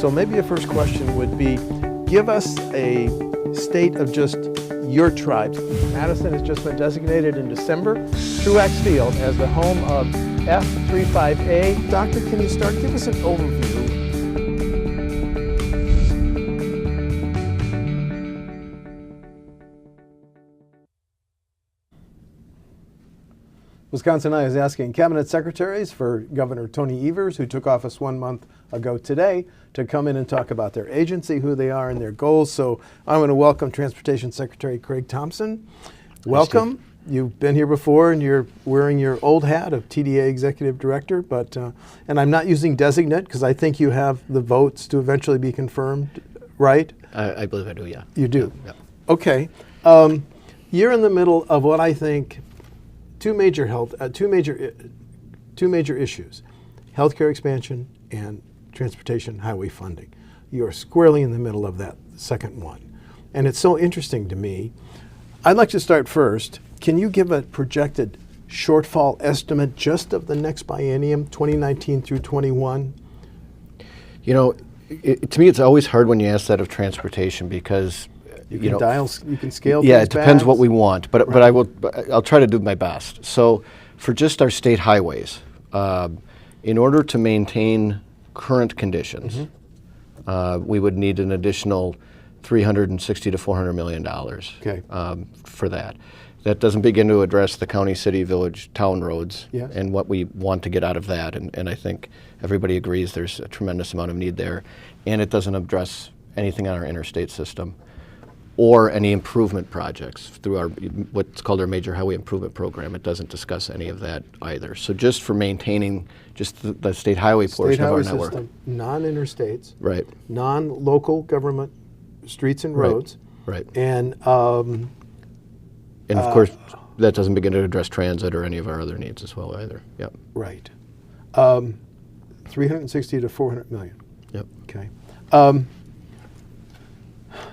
So maybe a first question would be, give us a state of just your tribes. Madison has just been designated in December, Truax Field, as the home of F35A. Doctor, can you start? Give us an overview. WisconsinEye is asking cabinet secretaries for Governor Tony Evers, who took office 1 month ago today, to come in and talk about their agency, who they are, and their goals. So I want to welcome Transportation Secretary Craig Thompson. Welcome. You've been here before, and you're wearing your old hat of TDA Executive Director, but and I'm not using designate because I think you have the votes to eventually be confirmed, right? I believe I do, yeah. You do? Yeah. Okay. You're in the middle of what I think two major issues: healthcare expansion and transportation highway funding. You are squarely in the middle of that second one, and it's so interesting to me. I'd like to start first. Can you give a projected shortfall estimate just of the next biennium, 2019 through 21? You know, to me, it's always hard when you ask that of transportation because you can scale. Yeah, things it depends back. what we want, but I'll try to do my best. So, for just our state highways, in order to maintain current conditions, we would need an additional $360 to $400 million for that. That doesn't begin to address the county, city, village, town roads and what we want to get out of that. And I think everybody agrees there's a tremendous amount of need there. And it doesn't address anything on our interstate system or any improvement projects through our what's called our Major Highway Improvement Program. It doesn't discuss any of that either. So just for maintaining just the state highway portion of our network. System, non-interstates, right, non-local government streets and roads, right. And of course, that doesn't begin to address transit or any of our other needs as well either. Yep. Right. 360 to 400 million. Yep. Okay.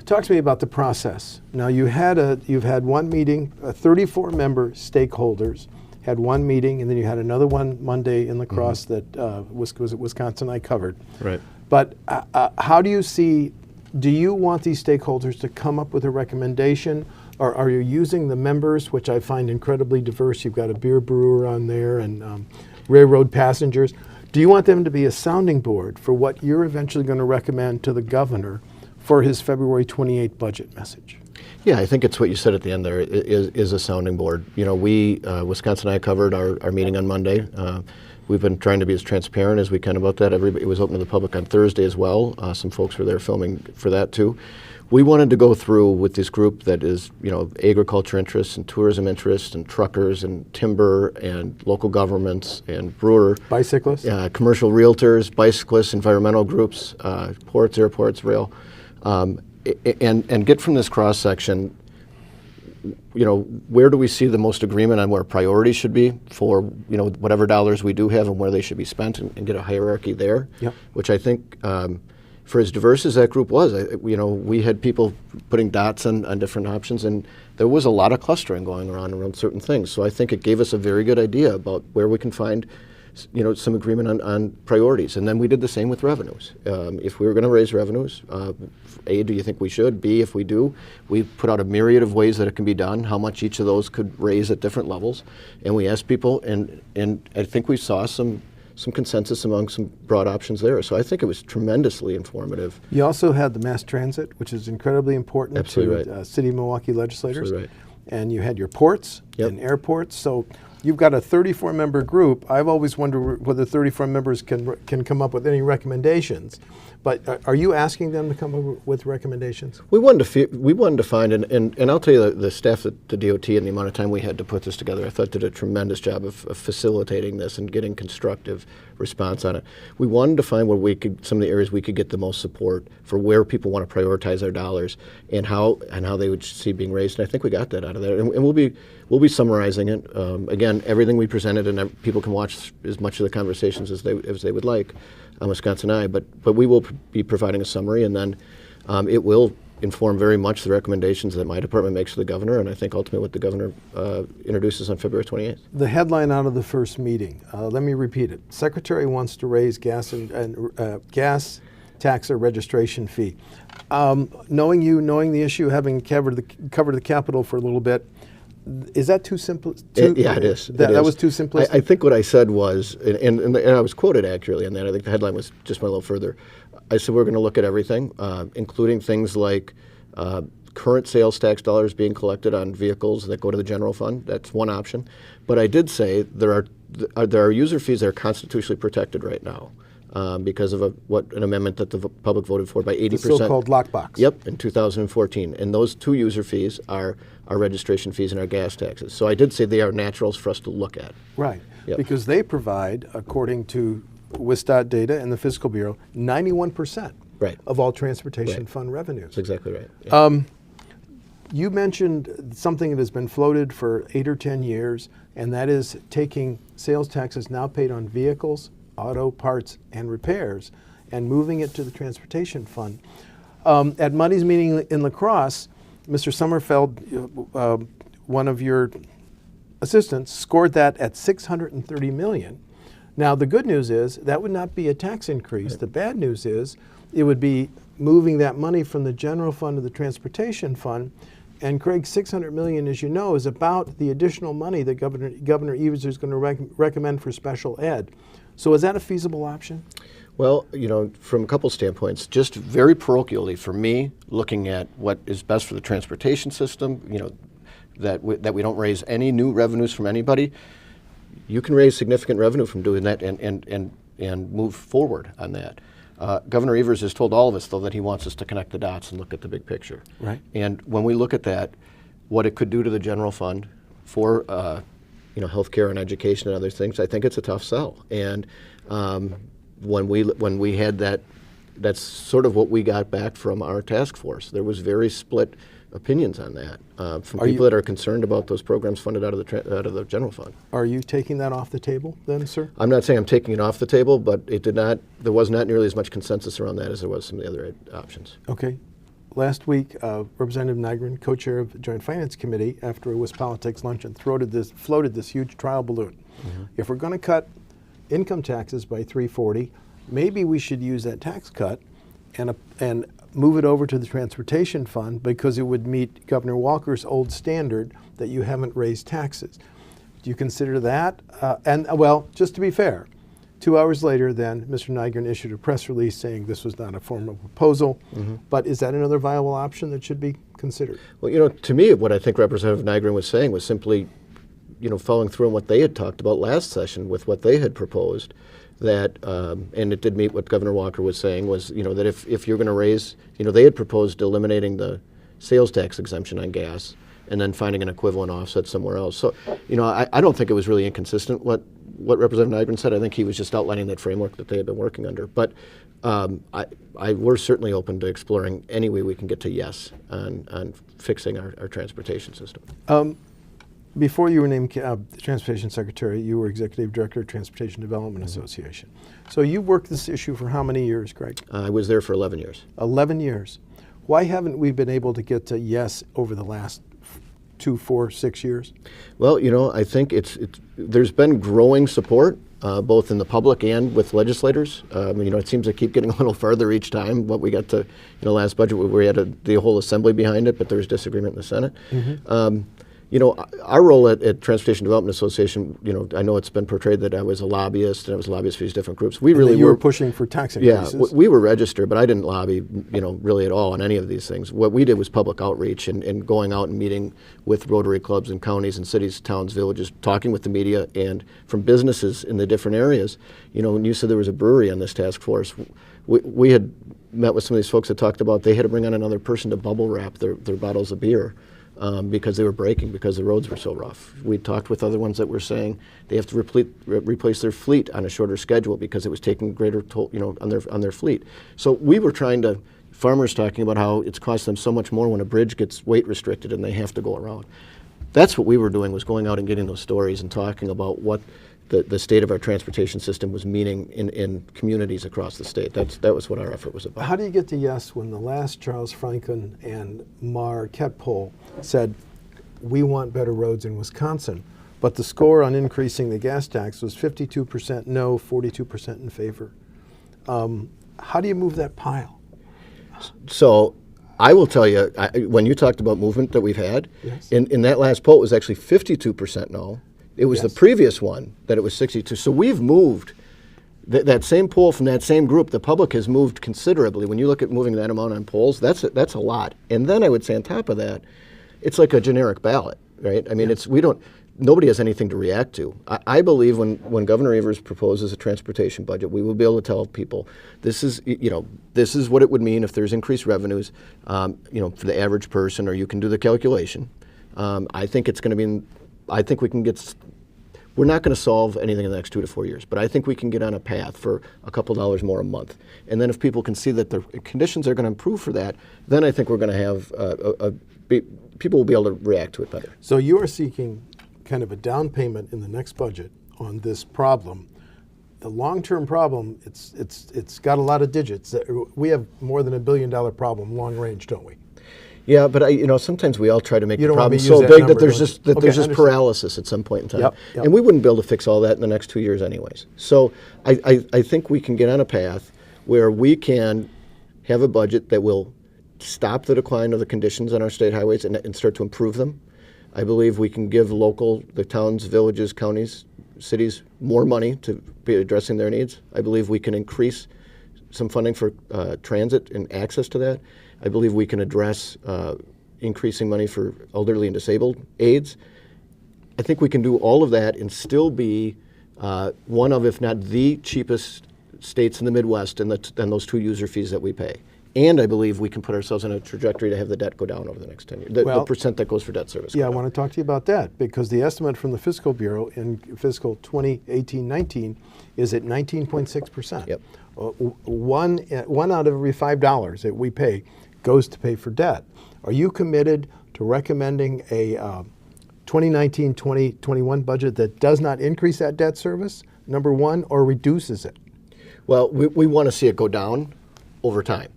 Talk to me about the process. Now you've had one meeting, 34 member stakeholders had one meeting, and then you had another one Monday in La Crosse that was it WisconsinEye covered. Right. But how do you see? Do you want these stakeholders to come up with a recommendation, or are you using the members, which I find incredibly diverse? You've got a beer brewer on there and railroad passengers. Do you want them to be a sounding board for what you're eventually going to recommend to the governor for his February 28 budget message? Yeah, I think it's what you said at the end there is a sounding board. You know, we, WisconsinEye covered our meeting on Monday. We've been trying to be as transparent as we can about that. It was open to the public on Thursday as well. Some folks were there filming for that too. We wanted to go through with this group that is, you know, agriculture interests and tourism interests and truckers and timber and local governments and brewer. Bicyclists? Commercial realtors, bicyclists, environmental groups, ports, airports, rail. And get from this cross-section, you know, where do we see the most agreement on where priorities should be for, you know, whatever dollars we do have and where they should be spent, and get a hierarchy there, which I think for as diverse as that group was, you know, we had people putting dots on different options, and there was a lot of clustering going around certain things. So I think it gave us a very good idea about where we can find, you know, some agreement on priorities. And then we did the same with revenues. If we were going to raise revenues, A, do you think we should? B, if we do, we put out a myriad of ways that it can be done, how much each of those could raise at different levels. And we asked people, and I think we saw some consensus among some broad options there. So I think it was tremendously informative. You also had the mass transit, which is incredibly important to City of Milwaukee legislators. Absolutely right. And you had your ports and airports. So you've got a 34-member group. I've always wondered whether 34 members can come up with any recommendations. But are you asking them to come up with recommendations? We wanted to find, and I'll tell you, the staff at the DOT and the amount of time we had to put this together, I thought did a tremendous job of facilitating this and getting constructive response on it. We wanted to find where some of the areas we could get the most support for where people want to prioritize their dollars and how they would see being raised. And I think we got that out of there. And we'll be summarizing it. Again, everything we presented, and people can watch as much of the conversations as they would like on WisconsinEye, but we will be providing a summary, and then it will inform very much the recommendations that my department makes to the governor, and I think ultimately what the governor introduces on February 28th. The headline out of the first meeting, let me repeat it. Secretary wants to raise gas tax or registration fee. Knowing you, knowing the issue, having covered the Capitol for a little bit, is that too simple? Yeah, it is. That was too simplistic? I think what I said was, and I was quoted accurately on that. I think the headline was just went a little further. I said we're going to look at everything, including things like current sales tax dollars being collected on vehicles that go to the general fund. That's one option. But I did say there are user fees that are constitutionally protected right now. Because of an amendment that the public voted for by 80%. The so-called lockbox. Yep, in 2014. And those two user fees are our registration fees and our gas taxes. So I did say they are naturals for us to look at. Right, Yep. because they provide, according to WisDOT data and the Fiscal Bureau, 91% Right. of all transportation Right. fund revenues. That's exactly right. Yeah. You mentioned something that has been floated for 8 or 10 years, and that is taking sales taxes now paid on vehicles, auto parts, and repairs, and moving it to the transportation fund. At Money's meeting in La Crosse, Mr. Sommerfeld, one of your assistants, scored that at $630 million. Now, the good news is that would not be a tax increase. The bad news is it would be moving that money from the general fund to the transportation fund. And Craig, $600 million, as you know, is about the additional money that Governor Evers is going to recommend for special ed. So is that a feasible option? Well, from a couple standpoints, just very parochially for me, looking at what is best for the transportation system, that we don't raise any new revenues from anybody. You can raise significant revenue from doing that and move forward on that. Governor Evers has told all of us, though, that he wants us to connect the dots and look at the big picture. Right. And when we look at that, what it could do to the general fund for healthcare and education and other things, I think it's a tough sell. And when we had that, that's sort of what we got back from our task force. There was very split opinions on that from people that are concerned about those programs funded out of the general fund. Are you taking that off the table then, sir? I'm not saying I'm taking it off the table, but there was not nearly as much consensus around that as there was some of the other options. Okay. Last week, Representative Nygren, co-chair of the Joint Finance Committee, after a WisPolitics luncheon, floated this huge trial balloon. Mm-hmm. If we're going to cut income taxes by $340, maybe we should use that tax cut and move it over to the transportation fund, because it would meet Governor Walker's old standard that you haven't raised taxes. Do you consider that? Just to be fair, 2 hours later, then, Mr. Nygren issued a press release saying this was not a formal proposal. Mm-hmm. But is that another viable option that should be considered? Well, to me, what I think Representative Nygren was saying was simply, following through on what they had talked about last session with what they had proposed, that, and it did meet what Governor Walker was saying, was, that if you're going to raise, they had proposed eliminating the sales tax exemption on gas and then finding an equivalent offset somewhere else. So, I don't think it was really inconsistent what Representative Nygren said. I think he was just outlining that framework that they had been working under. But we're certainly open to exploring any way we can get to yes on fixing our transportation system. Before you were named Transportation Secretary, you were Executive Director of Transportation Development Association. So you worked this issue for how many years, Greg? I was there for 11 years. 11 years. Why haven't we been able to get to yes over the last 2, 4, 6 years? Well, I think there's been growing support, both in the public and with legislators. It seems to keep getting a little farther each time. What we got to, last budget, we had the whole assembly behind it, but there was disagreement in the Senate. Mm-hmm. Our role at Transportation Development Association, I know it's been portrayed that I was a lobbyist and I was a lobbyist for these different groups. We really were pushing for tax increases. Yeah, we were registered, but I didn't lobby, really at all on any of these things. What we did was public outreach and going out and meeting with Rotary clubs and counties and cities, towns, villages, talking with the media and from businesses in the different areas. When you said there was a brewery on this task force, we had met with some of these folks that talked about they had to bring on another person to bubble wrap their bottles of beer. Because they were breaking, because the roads were so rough. We talked with other ones that were saying they have to replace their fleet on a shorter schedule because it was taking greater toll, on their fleet. So we were farmers talking about how it's cost them so much more when a bridge gets weight restricted and they have to go around. That's what we were doing, was going out and getting those stories and talking about what the state of our transportation system was meaning in communities across the state. That was what our effort was about. How do you get to yes when the last Charles Franklin and Marquette poll said, we want better roads in Wisconsin, but the score on increasing the gas tax was 52% no, 42% in favor? How do you move that pile? So I will tell you, when you talked about movement that we've had, Yes. in that last poll, it was actually 52% no. It was the Yes. previous one that it was 62. So we've moved. That same poll from that same group, the public has moved considerably. When you look at moving that amount on polls, that's a lot. And then I would say on top of that, it's like a generic ballot, right? I mean, nobody has anything to react to. I believe when Governor Evers proposes a transportation budget, we will be able to tell people this is what it would mean if there's increased revenues, for the average person, or you can do the calculation. I think it's going to be. I think we can get. We're not going to solve anything in the next 2 to 4 years, but I think we can get on a path for a couple dollars more a month. And then if people can see that the conditions are going to improve for that, then I think we're going to have people will be able to react to it better. So you are seeking kind of a down payment in the next budget on this problem. The long-term problem, it's got a lot of digits. We have more than $1 billion problem long range, don't we? Yeah, but sometimes we all try to make the don't want me problem to use so that big number, that there's don't just you? that there's Okay, just paralysis at some point in time, Yep. and we wouldn't be able to fix all that in the next 2 years anyways. So I think we can get on a path where we can have a budget that will stop the decline of the conditions on our state highways and start to improve them. I believe we can give the towns, villages, counties, cities more money to be addressing their needs. I believe we can increase some funding for transit and access to that. I believe we can address increasing money for elderly and disabled aids. I think we can do all of that and still be one of, if not the cheapest states in the Midwest and those 2 user fees that we pay. And I believe we can put ourselves on a trajectory to have the debt go down over the next 10 years. The percent that goes for debt service. Yeah, I want to talk to you about that because the estimate from the Fiscal Bureau in fiscal 2018-19 is at 19.6%. Yep. One out of every $5 that we pay goes to pay for debt. Are you committed to recommending a 2019-2021 budget that does not increase that debt service, number one, or reduces it? Well, we want to see it go down over time.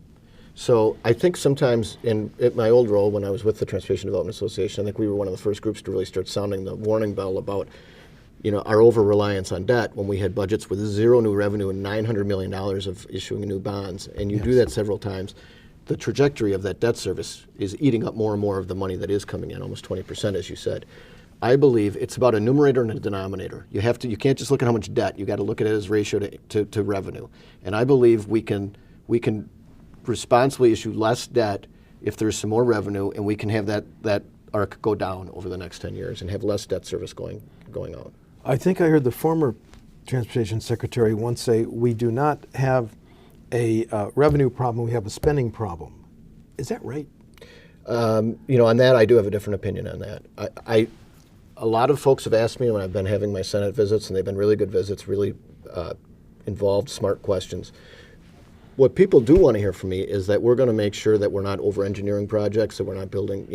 So I think sometimes in my old role when I was with the Transportation Development Association, I think we were one of the first groups to really start sounding the warning bell about our over-reliance on debt when we had budgets with zero new revenue and $900 million of issuing new bonds. And you do that several times. The trajectory of that debt service is eating up more and more of the money that is coming in, almost 20%, as you said. I believe it's about a numerator and a denominator. You can't just look at how much debt. You got to look at it as ratio to revenue. And I believe we can responsibly issue less debt if there's some more revenue, and we can have that arc go down over the next 10 years and have less debt service going out. I think I heard the former Transportation Secretary once say, we do not have a revenue problem, we have a spending problem. Is that right? On that, I do have a different opinion on that. A lot of folks have asked me when I've been having my Senate visits, and they've been really good visits, really involved, smart questions. What people do want to hear from me is that we're going to make sure that we're not over-engineering projects, that we're not building,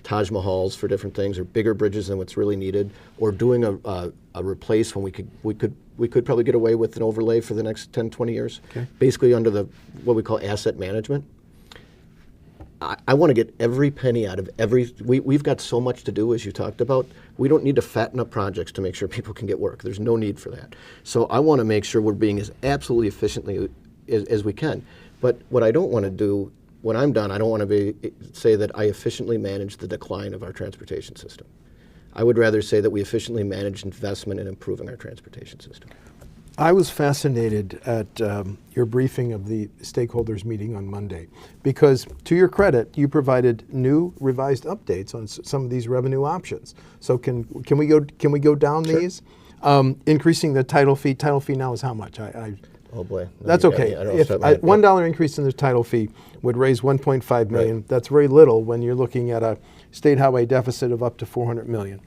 Taj Mahals for different things, or bigger bridges than what's really needed, or doing a replace when we could probably get away with an overlay for the next 10, 20 years, basically under what we call asset management. I want to get every penny out of we've got so much to do, as you talked about. We don't need to fatten up projects to make sure people can get work. There's no need for that. So I want to make sure we're being as absolutely efficiently as we can. But what I don't want to do, when I'm done, I don't want to say that I efficiently manage the decline of our transportation system. I would rather say that we efficiently manage investment in improving our transportation system. I was fascinated at your briefing of the stakeholders meeting on Monday because, to your credit, you provided new revised updates on some of these revenue options. So can we go down these? Increasing the title fee. Title fee now is how much? Oh boy, that's okay. If $1 increase in the title fee would raise $1.5 million, right. That's very little when you're looking at a state highway deficit of up to $400 million.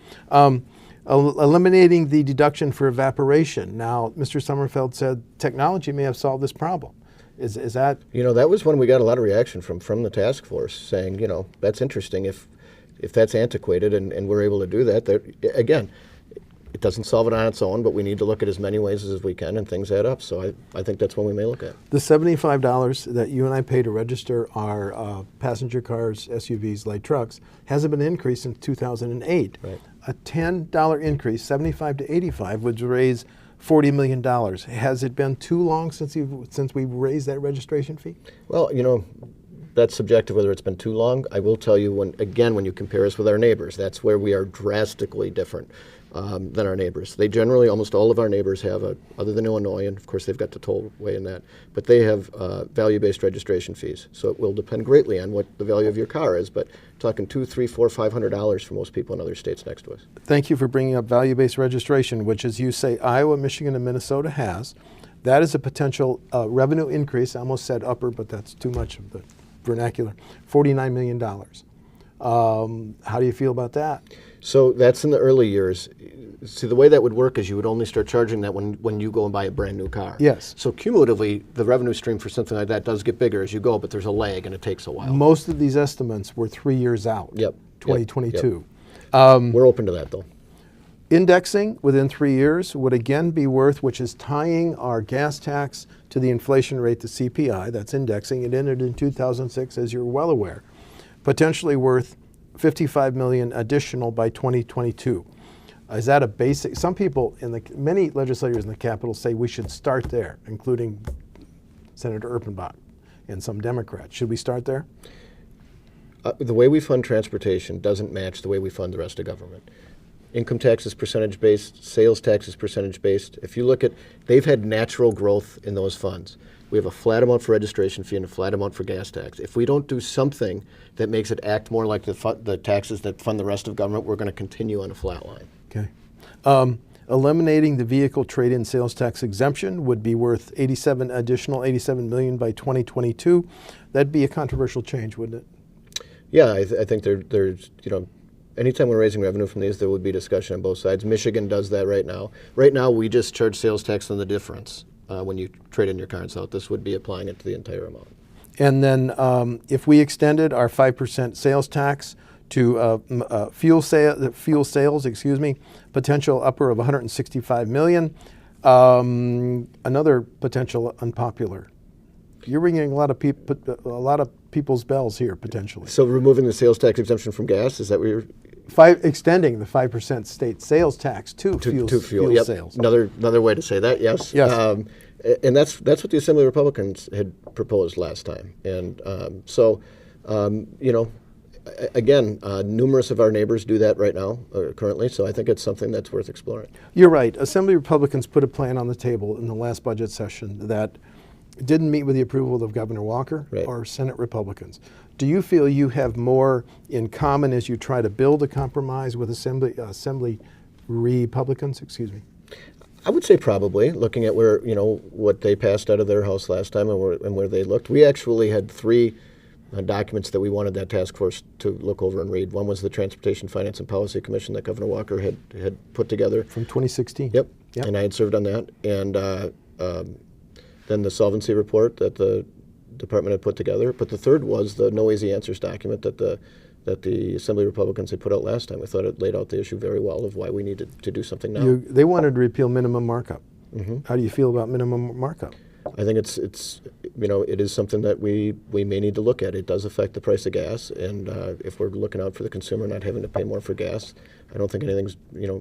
Eliminating the deduction for evaporation. Now, Mr. Sommerfeld said technology may have solved this problem. Is that? That was when we got a lot of reaction from the task force saying, that's interesting if that's antiquated and we're able to do that. Again, it doesn't solve it on its own, but we need to look at as many ways as we can, and things add up. So I think that's one we may look at. The $75 that you and I pay to register our passenger cars, SUVs, light trucks, hasn't been increased since 2008. Right. A $10 increase, 75 to 85, would raise $40 million. Has it been too long since we've raised that registration fee? Well, that's subjective whether it's been too long. I will tell you, when you compare us with our neighbors, that's where we are drastically different than our neighbors. They generally, almost all of our neighbors have, other than Illinois, and of course they've got the tollway in that, but they have value-based registration fees. So it will depend greatly on what the value of your car is, but talking $200, $300, $400, $500 for most people in other states next to us. Thank you for bringing up value-based registration, which, as you say, Iowa, Michigan, and Minnesota has. That is a potential revenue increase. I almost said upper, but that's too much of the vernacular. $49 million. How do you feel about that? So that's in the early years. See, the way that would work is you would only start charging that when you go and buy a brand new car. Yes. So cumulatively, the revenue stream for something like that does get bigger as you go, but there's a lag and it takes a while. Most of these estimates were 3 years out. Yep. 2022. Yep. We're open to that, though. Indexing within 3 years would again be worth, which is tying our gas tax to the inflation rate, the CPI. That's indexing. It ended in 2006, as you're well aware. Potentially worth $55 million additional by 2022. Is that a basic? Some people, many legislators in the Capitol say we should start there, including Senator Erpenbach and some Democrats. Should we start there? The way we fund transportation doesn't match the way we fund the rest of government. Income tax is percentage-based, sales tax is percentage-based. If you look at, they've had natural growth in those funds. We have a flat amount for registration fee and a flat amount for gas tax. If we don't do something that makes it act more like the taxes that fund the rest of government, we're going to continue on a flat line. Okay. Eliminating the vehicle trade-in sales tax exemption would be worth additional $87 million by 2022. That'd be a controversial change, wouldn't it? Yeah, I think there's, anytime we're raising revenue from these, there would be discussion on both sides. Michigan does that right now. Right now, we just charge sales tax on the difference when you trade in your car and sell it. This would be applying it to the entire amount. And then if we extended our 5% sales tax to fuel sales, potential upper of $165 million. Another potential unpopular. You're ringing a lot of people's bells here potentially. So removing the sales tax exemption from gas, is that what you're? Extending the 5% state sales tax to fuel yep. sales. Another way to say that, yes. Yes. And that's what the Assembly Republicans had proposed last time. And again, numerous of our neighbors do that right now, currently, so I think it's something that's worth exploring. You're right. Assembly Republicans put a plan on the table in the last budget session that didn't meet with the approval of Governor Walker or Senate Republicans. Do you feel you have more in common as you try to build a compromise with Assembly Republicans? Excuse me. I would say probably, looking at where, what they passed out of their House last time and where they looked. We actually had 3 documents that we wanted that task force to look over and read. One was the Transportation Finance and Policy Commission that Governor Walker had put together. From 2016. Yep. And I had served on that. And then the solvency report that the department had put together. But the third was the No Easy Answers document that the Assembly Republicans had put out last time. I thought it laid out the issue very well of why we needed to do something now. They wanted to repeal minimum markup. Mm-hmm. How do you feel about minimum markup? I think it is something that we may need to look at. It does affect the price of gas, and if we're looking out for the consumer not having to pay more for gas, I don't think anything's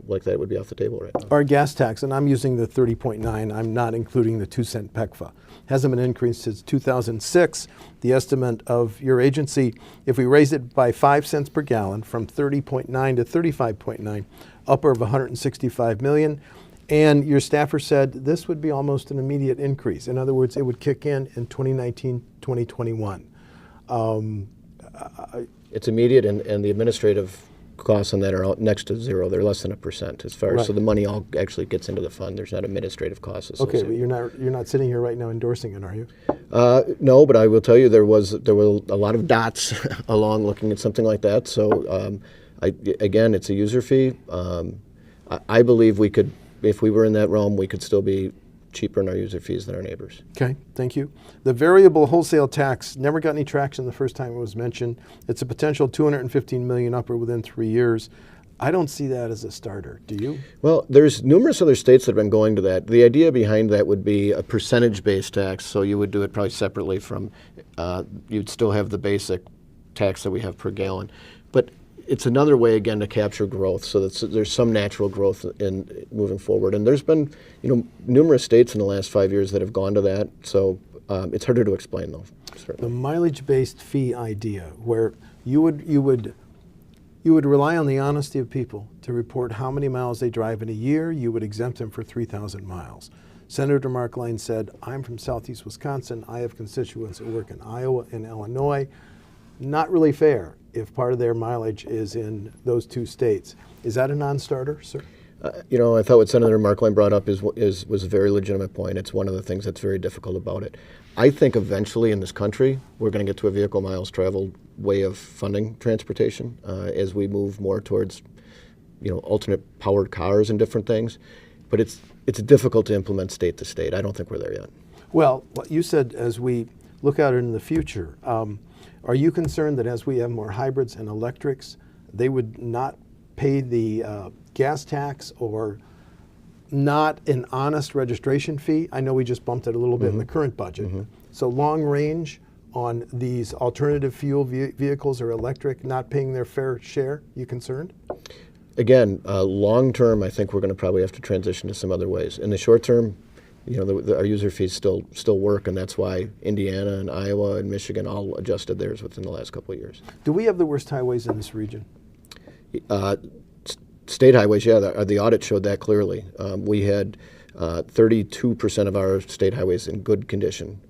like that would be off the table right now. Our gas tax, and I'm using the 30.9, I'm not including the 2-cent PECFA, hasn't been increased since 2006. The estimate of your agency, if we raise it by 5 cents per gallon from 30.9 to 35.9, upper of $165 million. And your staffer said this would be almost an immediate increase. In other words, it would kick in 2019, 2021. It's immediate, and the administrative costs on that are next to zero. They're less than 1% as far as, so the money all actually gets into the fund. There's not administrative costs associated. Okay, but you're not sitting here right now endorsing it, are you? No, but I will tell you there were a lot of dots along looking at something like that. So again, it's a user fee. I believe we could. If we were in that realm, we could still be cheaper in our user fees than our neighbors. Okay, thank you. The variable wholesale tax never got any traction the first time it was mentioned. It's a potential $215 million upper within 3 years. I don't see that as a starter. Do you? Well, there's numerous other states that have been going to that. The idea behind that would be a percentage-based tax, so you would do it probably separately from, you'd still have the basic tax that we have per gallon. But it's another way again to capture growth, so that there's some natural growth in moving forward. And there's been, numerous states in the last 5 years that have gone to that. So it's harder to explain, though. Certainly. The mileage-based fee idea, where you would rely on the honesty of people to report how many miles they drive in a year. You would exempt them for 3,000 miles. Senator Mark Lane said, "I'm from Southeast Wisconsin. I have constituents that work in Iowa and Illinois. Not really fair if part of their mileage is in those two states." Is that a non-starter, sir? I thought what Senator Mark Lane brought up was a very legitimate point. It's one of the things that's very difficult about it. I think eventually in this country, we're going to get to a vehicle miles traveled way of funding transportation as we move more towards, alternate powered cars and different things. But it's difficult to implement state to state. I don't think we're there yet. Well, what you said, as we look out into the future, are you concerned that as we have more hybrids and electrics, they would not pay the gas tax or not an honest registration fee? I know we just bumped it a little bit in the current budget. So long range on these alternative fuel vehicles or electric not paying their fair share, you concerned? Again, long term, I think we're going to probably have to transition to some other ways. In the short term, our user fees still work, and that's why Indiana and Iowa and Michigan all adjusted theirs within the last couple of years. Do we have the worst highways in this region? State highways, yeah, the audit showed that clearly. We had 32% of our state highways in good condition,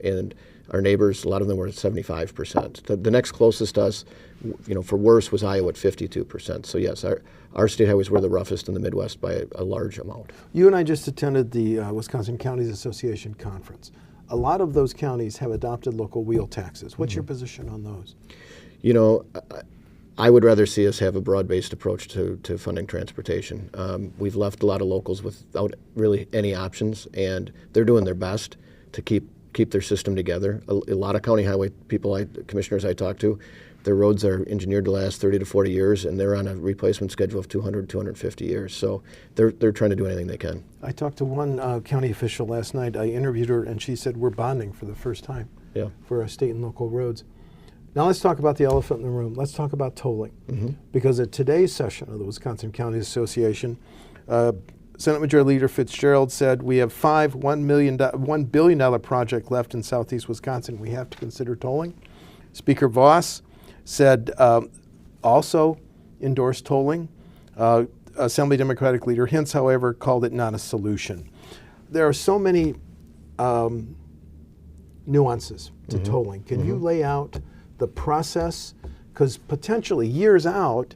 and our neighbors, a lot of them were at 75%. The next closest to us, for worse, was Iowa at 52%. So yes, our state highways were the roughest in the Midwest by a large amount. You and I just attended the Wisconsin Counties Association conference. A lot of those counties have adopted local wheel taxes. What's your position on those? I would rather see us have a broad-based approach to funding transportation. We've left a lot of locals without really any options, and they're doing their best to keep their system together. A lot of county highway commissioners I talk to, their roads are engineered to last 30 to 40 years, and they're on a replacement schedule of 200, 250 years. So they're trying to do anything they can. I talked to one county official last night. I interviewed her, and she said we're bonding for the first time for our state and local roads. Now let's talk about the elephant in the room. Let's talk about tolling. Because at today's session of the Wisconsin Counties Association, Senate Majority Leader Fitzgerald said we have $1 billion project left in southeast Wisconsin. We have to consider tolling. Speaker Voss said also endorsed tolling. Assembly Democratic Leader Hintz, however, called it not a solution. There are so many nuances to tolling. Can you lay out the process? Because potentially years out,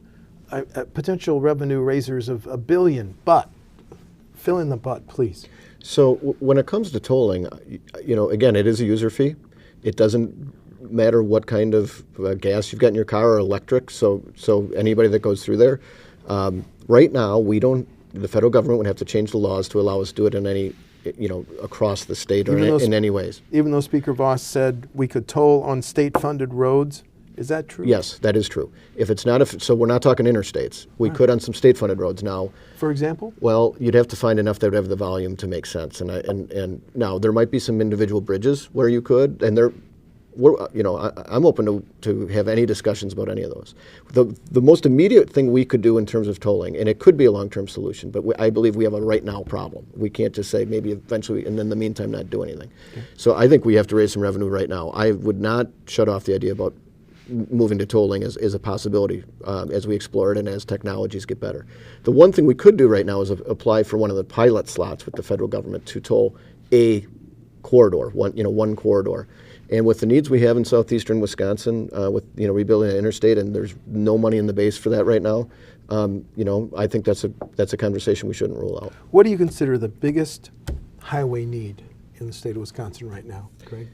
potential revenue raisers of $1 billion, but fill in the but, please. So when it comes to tolling, again, it is a user fee. It doesn't matter what kind of gas you've got in your car or electric. So anybody that goes through there, right now the federal government would have to change the laws to allow us to do it in any, across the state or in any ways. Even though Speaker Voss said we could toll on state-funded roads, is that true? Yes, that is true. If it's not, so we're not talking interstates. We could on some state-funded roads now. For example? Well, you'd have to find enough that would have the volume to make sense. And now there might be some individual bridges where you could, and I'm open to have any discussions about any of those. The most immediate thing we could do in terms of tolling, and it could be a long-term solution, but I believe we have a right now problem. We can't just say maybe eventually, and in the meantime not do anything. Okay. So I think we have to raise some revenue right now. I would not shut off the idea about moving to tolling is a possibility as we explore it and as technologies get better. The one thing we could do right now is apply for one of the pilot slots with the federal government to toll a corridor, one corridor. And with the needs we have in southeastern Wisconsin, with rebuilding an interstate, and there's no money in the base for that right now, I think that's a conversation we shouldn't rule out. What do you consider the biggest highway need in the state of Wisconsin right now, Craig?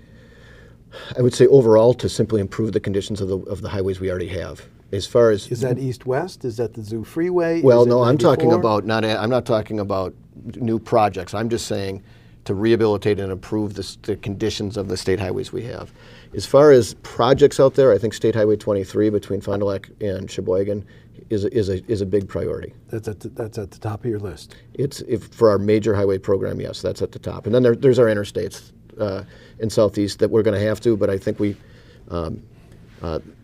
I would say overall to simply improve the conditions of the highways we already have. As far as is that east-west? Is that the Zoo Freeway? Well, no, I'm talking about I'm not talking about new projects. I'm just saying to rehabilitate and improve the conditions of the state highways we have. As far as projects out there, I think State Highway 23 between Fond du Lac and Sheboygan is a big priority. That's at the top of your list. For our major highway program, yes, that's at the top. And then there's our interstates in southeast that we're going to have to, but I think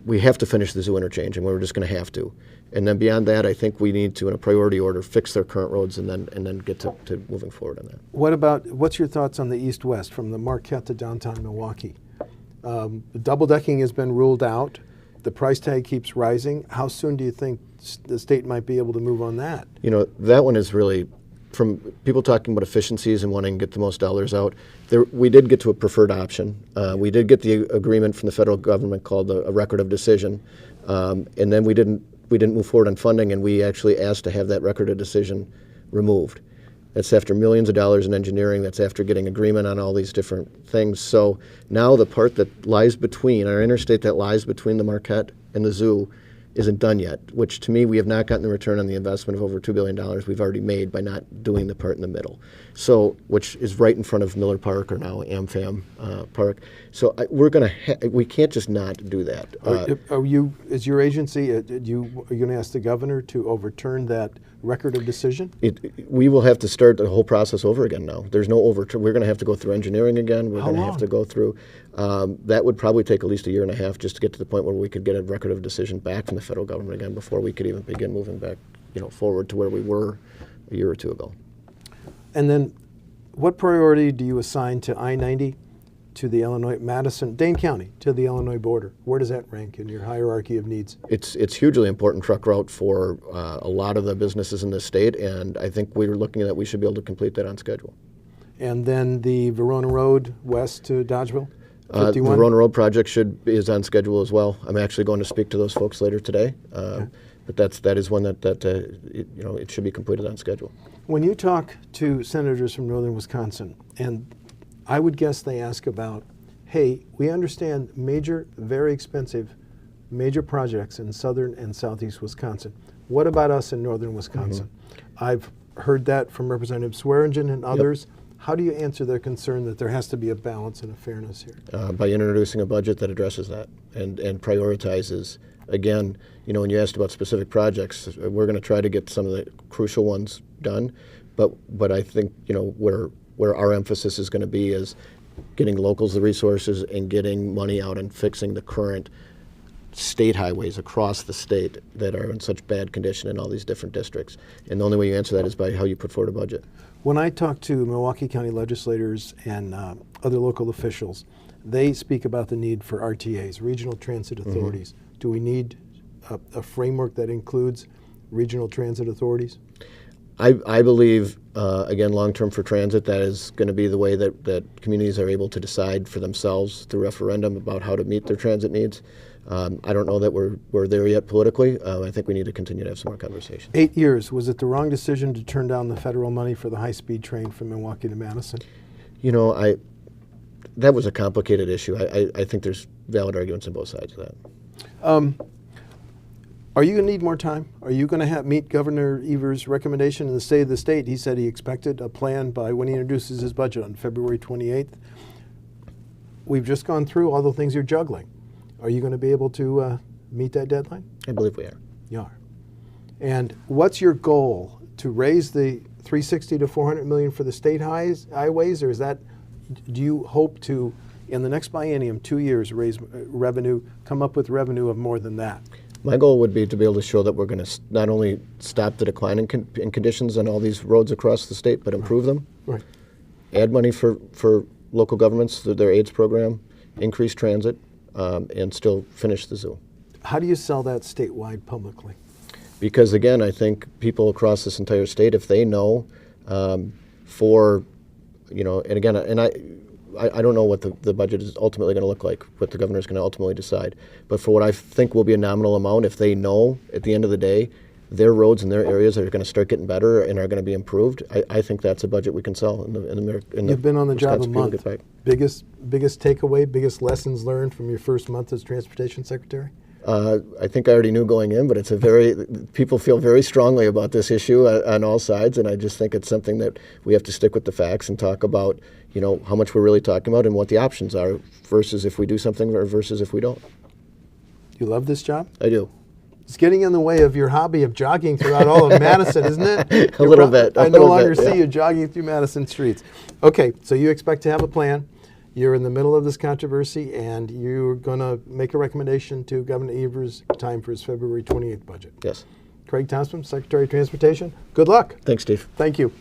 we have to finish the zoo interchange, and we're just going to have to. And then beyond that, I think we need to, in a priority order, fix their current roads and then get to moving forward on that. What's your thoughts on the east-west from the Marquette to downtown Milwaukee? Double decking has been ruled out. The price tag keeps rising. How soon do you think the state might be able to move on that? You know, that one is really, from people talking about efficiencies and wanting to get the most dollars out, we did get to a preferred option. We did get the agreement from the federal government called a record of decision, and then we didn't move forward on funding, and we actually asked to have that record of decision removed. That's after millions of dollars in engineering. That's after getting agreement on all these different things. So now the part that lies between, our interstate that lies between the Marquette and the zoo, isn't done yet, which to me, we have not gotten the return on the investment of over $2 billion we've already made by not doing the part in the middle. So, which is right in front of Miller Park, or now AmFam Park. So we can't just not do that. Is your agency, are you going to ask the governor to overturn that record of decision? We will have to start the whole process over again now. There's no overturn. We're going to have to go through engineering again. We're going to have to go through, that would probably take at least a year and a half just to get to the point where we could get a record of decision back from the federal government again before we could even begin moving back, forward to where we were a year or two ago. And then what priority do you assign to I-90, to the Madison, Dane County, to the Illinois border? Where does that rank in your hierarchy of needs? It's hugely important truck route for a lot of the businesses in the state, and I think we're looking at that we should be able to complete that on schedule. And then the Verona Road west to Dodgeville? The Verona Road project is on schedule as well. I'm actually going to speak to those folks later today, but that is one that it should be completed on schedule. When you talk to senators from northern Wisconsin, and I would guess they ask about, hey, we understand very expensive major projects in southern and southeast Wisconsin. What about us in northern Wisconsin? Mm-hmm. I've heard that from Representative Swearingen and others. Yep. How do you answer their concern that there has to be a balance and a fairness here? By introducing a budget that addresses that and prioritizes. Again, when you asked about specific projects, we're going to try to get some of the crucial ones done, but I think where our emphasis is going to be is getting locals the resources and getting money out and fixing the current state highways across the state that are in such bad condition in all these different districts. And the only way you answer that is by how you put forward a budget. When I talk to Milwaukee County legislators and other local officials, they speak about the need for RTAs, regional transit authorities. Mm-hmm. Do we need a framework that includes regional transit authorities? I believe, again, long-term for transit, that is going to be the way that communities are able to decide for themselves through referendum about how to meet their transit needs. I don't know that we're there yet politically. I think we need to continue to have some more conversation. 8 years. Was it the wrong decision to turn down the federal money for the high-speed train from Milwaukee to Madison? That was a complicated issue. I think there's valid arguments on both sides of that. Are you going to need more time? Are you going to meet Governor Evers' recommendation in the state of the state? He said he expected a plan by when he introduces his budget on February 28th. We've just gone through all the things you're juggling. Are you going to be able to meet that deadline? I believe we are. You are. And what's your goal? To raise the $360 to $400 million for the state highways, or do you hope to, in the next biennium, 2 years, raise revenue, come up with revenue of more than that? My goal would be to be able to show that we're going to not only stop the decline in conditions on all these roads across the state, but improve them. Right. Add money for local governments through their AIDS program, increase transit, and still finish the zoo. How do you sell that statewide publicly? Because again, I think people across this entire state, if they know, and again, I don't know what the budget is ultimately going to look like, what the governor is going to ultimately decide. But for what I think will be a nominal amount, if they know at the end of the day their roads in their areas are going to start getting better and are going to be improved, I think that's a budget we can sell. You've been on the job a month. Biggest takeaway, biggest lessons learned from your first month as Transportation Secretary? I think I already knew going in, but people feel very strongly about this issue on all sides, and I just think it's something that we have to stick with the facts and talk about, how much we're really talking about and what the options are versus if we do something or versus if we don't. You love this job? I do. It's getting in the way of your hobby of jogging throughout all of Madison, isn't it? A little bit. I no longer see you jogging through Madison streets. Okay, so you expect to have a plan. You're in the middle of this controversy, and you're going to make a recommendation to Governor Evers time for his February 28th budget. Yes. Craig Thompson, Secretary of Transportation, good luck. Thanks, Steve. Thank you.